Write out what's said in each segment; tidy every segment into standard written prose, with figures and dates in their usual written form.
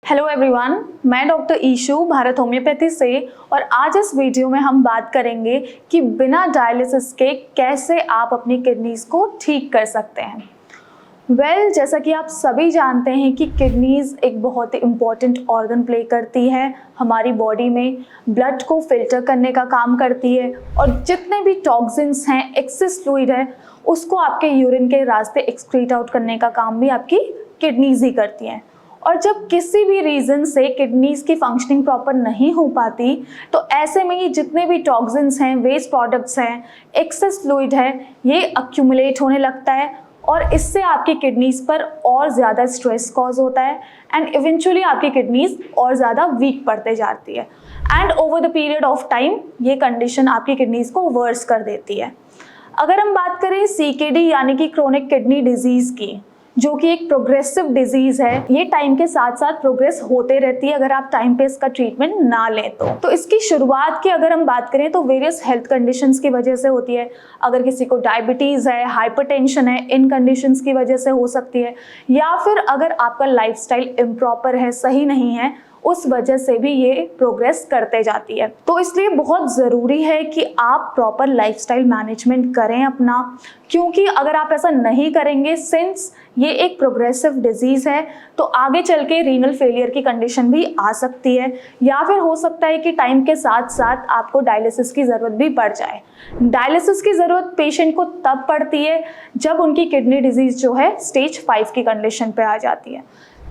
Hello everyone, मैं doctor ईशू Bharat homeopathy से। और आज इस वीडियो में हम बात करेंगे कि बिना डायलिसिस के कैसे आप अपनी किडनीज को ठीक कर सकते हैं। जैसा कि आप सभी जानते हैं कि किडनीज एक बहुत ही इम्पॉर्टेंट ऑर्गन प्ले करती है हमारी बॉडी में, ब्लड को फिल्टर करने का काम करती है और जितने भी टॉक्सिन्स हैं, एक्सेस फ्लूइड है, उसको आपके यूरिन के रास्ते एक्सक्रीट आउट करने का काम भी आपकी किडनीज ही करती हैं। और जब किसी भी रीज़न से किडनीज की फंक्शनिंग प्रॉपर नहीं हो पाती तो ऐसे में ये जितने भी टॉक्सिन्स हैं, वेस्ट प्रोडक्ट्स हैं, एक्सेस फ्लूइड है, ये अक्यूमुलेट होने लगता है और इससे आपकी किडनीज पर और ज़्यादा स्ट्रेस कॉज होता है एंड इवेंचुअली आपकी किडनीज और ज़्यादा वीक पड़ते जाती है and over the period of time ये कंडीशन आपकी किडनीज को वर्स कर देती है। अगर हम बात करें CKD यानी कि क्रोनिक किडनी डिजीज़ की, जो कि एक प्रोग्रेसिव डिजीज है, ये टाइम के साथ साथ प्रोग्रेस होते रहती है अगर आप टाइम पे इसका ट्रीटमेंट ना लें तो इसकी शुरुआत की अगर हम बात करें तो वेरियस हेल्थ कंडीशंस की वजह से होती है। अगर किसी को डायबिटीज़ है, हाइपरटेंशन है, इन कंडीशंस की वजह से हो सकती है, या फिर अगर आपका लाइफस्टाइल इम्प्रॉपर है, सही नहीं है, उस वजह से भी ये प्रोग्रेस करते जाती है। तो इसलिए बहुत ज़रूरी है कि आप प्रॉपर लाइफस्टाइल मैनेजमेंट करें अपना, क्योंकि अगर आप ऐसा नहीं करेंगे, सिंस ये एक प्रोग्रेसिव डिजीज़ है, तो आगे चल के रीनल फेलियर की कंडीशन भी आ सकती है, या फिर हो सकता है कि टाइम के साथ साथ आपको डायलिसिस की ज़रूरत भी पड़ जाए। डायलिसिस की ज़रूरत पेशेंट को तब पड़ती है जब उनकी किडनी डिजीज़ जो है स्टेज 5 की कंडीशन पे आ जाती है।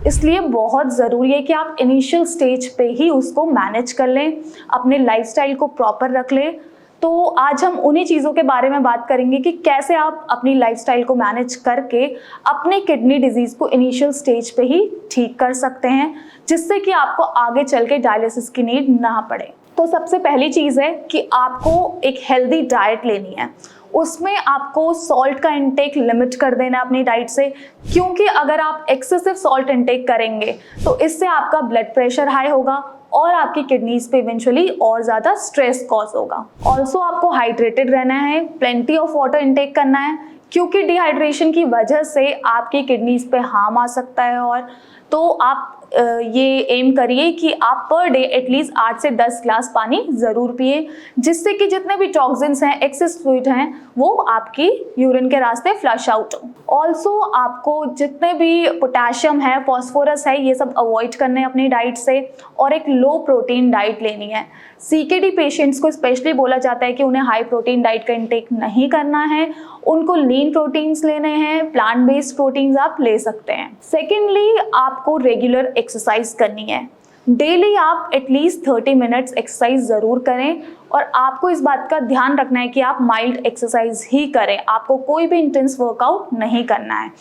इसलिए बहुत ज़रूरी है कि आप इनिशियल स्टेज पे ही उसको मैनेज कर लें, अपने लाइफस्टाइल को प्रॉपर रख लें। तो आज हम उन्हीं चीज़ों के बारे में बात करेंगे कि कैसे आप अपनी लाइफस्टाइल को मैनेज करके अपने किडनी डिजीज़ को इनिशियल स्टेज पे ही ठीक कर सकते हैं, जिससे कि आपको आगे चल के डायलिसिस की नीड ना पड़े। तो सबसे पहली चीज़ है कि आपको एक हेल्दी डाइट लेनी है। उसमें आपको सॉल्ट का इंटेक लिमिट कर देना है अपनी डाइट से, क्योंकि अगर आप एक्सेसिव सॉल्ट इंटेक करेंगे तो इससे आपका ब्लड प्रेशर हाई होगा और आपकी किडनीज पे इवेंचुअली और ज़्यादा स्ट्रेस कॉज होगा। ऑल्सो आपको हाइड्रेटेड रहना है, प्लेंटी ऑफ वाटर इंटेक करना है, क्योंकि डिहाइड्रेशन की वजह से आपकी किडनीज पे हार्म आ सकता है। और तो आप ये एम करिए कि आप पर डे एटलीस्ट 8 से 10 ग्लास पानी ज़रूर पिए, जिससे कि जितने भी टॉक्सिन्स हैं, एक्सेस फ्लूइड हैं, वो आपकी यूरिन के रास्ते फ्लश आउट हो। ऑल्सो आपको जितने भी पोटेशियम है, फॉस्फोरस है, ये सब अवॉइड करने हैं अपनी डाइट से और एक लो प्रोटीन डाइट लेनी है। CKD पेशेंट्स को स्पेशली बोला जाता है कि उन्हें हाई प्रोटीन डाइट का इंटेक नहीं करना है, उनको लीन प्रोटीन्स लेने हैं, प्लांट बेस्ड प्रोटीन्स आप ले सकते हैं। सेकेंडली, आपको रेगुलर एक्सरसाइज करनी है। डेली आप एटलीस्ट 30 मिनट्स एक्सरसाइज ज़रूर करें और आपको इस बात का ध्यान रखना है कि आप माइल्ड एक्सरसाइज ही करें, आपको कोई भी इंटेंस वर्कआउट नहीं करना है।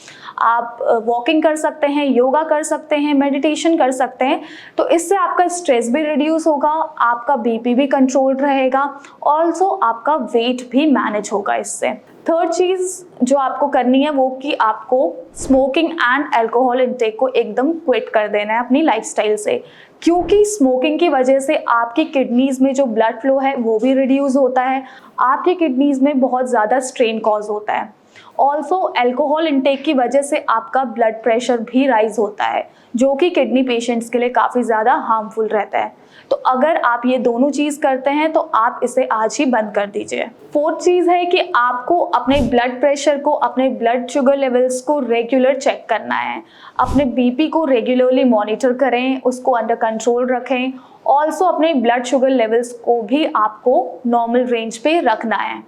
आप वॉकिंग कर सकते हैं, योगा कर सकते हैं, मेडिटेशन कर सकते हैं, तो इससे आपका स्ट्रेस भी रिड्यूस होगा, आपका BP भी कंट्रोल रहेगा, ऑल्सो आपका वेट भी मैनेज होगा इससे। थर्ड चीज़ जो आपको करनी है वो कि आपको स्मोकिंग एंड अल्कोहल इंटेक को एकदम क्विट कर देना है अपनी लाइफस्टाइल से, क्योंकि स्मोकिंग की वजह से आपकी किडनीज में जो ब्लड फ्लो है वो भी रिड्यूस होता है, आपकी किडनीज में बहुत ज़्यादा स्ट्रेन कॉज होता है। ऑल्सो अल्कोहल इंटेक की वजह से आपका ब्लड प्रेशर भी राइज होता है, जो कि किडनी पेशेंट्स के लिए काफ़ी ज़्यादा हार्मफुल रहता है। तो अगर आप ये दोनों चीज़ करते हैं तो आप इसे आज ही बंद कर दीजिए। फोर्थ चीज़ है कि आपको अपने ब्लड प्रेशर को, अपने ब्लड शुगर लेवल्स को रेगुलर चेक करना है, अपने BP को रेगुलरली मॉनिटर करें, उसको अंडर कंट्रोल रखें। ऑल्सो अपने ब्लड शुगर लेवल्स को भी आपको नॉर्मल रेंज पे रखना है।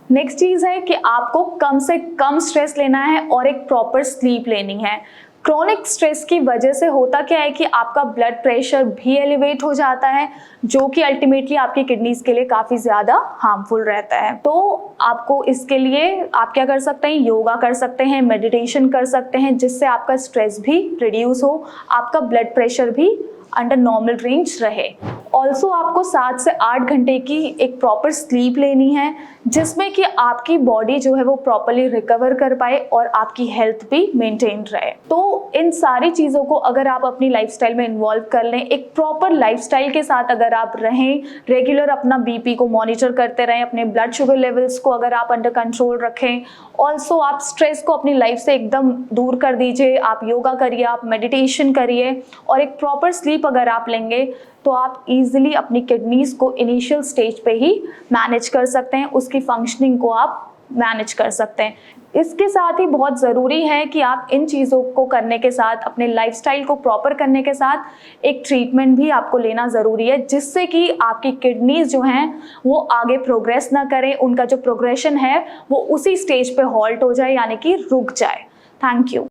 नेक्स्ट चीज़ है कि आपको कम से कम स्ट्रेस लेना है और एक प्रॉपर स्लीप लेनी है। क्रोनिक स्ट्रेस की वजह से होता क्या है कि आपका ब्लड प्रेशर भी एलिवेट हो जाता है, जो कि अल्टीमेटली आपकी किडनीज के लिए काफ़ी ज़्यादा हार्मफुल रहता है। तो आपको इसके लिए आप क्या कर सकते हैं, योगा कर सकते हैं, मेडिटेशन कर सकते हैं, जिससे आपका स्ट्रेस भी रिड्यूस हो, आपका ब्लड प्रेशर भी अंडर नॉर्मल रेंज रहे। ऑल्सो आपको 7 से 8 घंटे की एक प्रॉपर स्लीप लेनी है, जिसमें कि आपकी बॉडी जो है वो प्रॉपरली रिकवर कर पाए और आपकी हेल्थ भी मेंटेन रहे। तो इन सारी चीज़ों को अगर आप अपनी लाइफस्टाइल में इन्वॉल्व कर लें, एक प्रॉपर लाइफस्टाइल के साथ अगर आप रहें, रेगुलर अपना बीपी को मॉनिटर करते रहें, अपने ब्लड शुगर लेवल्स को अगर आप अंडर कंट्रोल रखें, ऑल्सो आप स्ट्रेस को अपनी लाइफ से एकदम दूर कर दीजिए, आप योगा करिए, आप मेडिटेशन करिए और एक प्रॉपर स्लीप अगर आप लेंगे, तो आप इजीली अपनी किडनीज को इनिशियल स्टेज पे ही मैनेज कर सकते हैं, उसकी फंक्शनिंग को आप मैनेज कर सकते हैं। इसके साथ ही बहुत ज़रूरी है कि आप इन चीज़ों को करने के साथ, अपने लाइफस्टाइल को प्रॉपर करने के साथ एक ट्रीटमेंट भी आपको लेना ज़रूरी है, जिससे कि आपकी किडनीज जो हैं वो आगे प्रोग्रेस ना करें, उनका जो प्रोग्रेशन है वो उसी स्टेज पे हॉल्ट हो जाए, यानी कि रुक जाए। Thank you.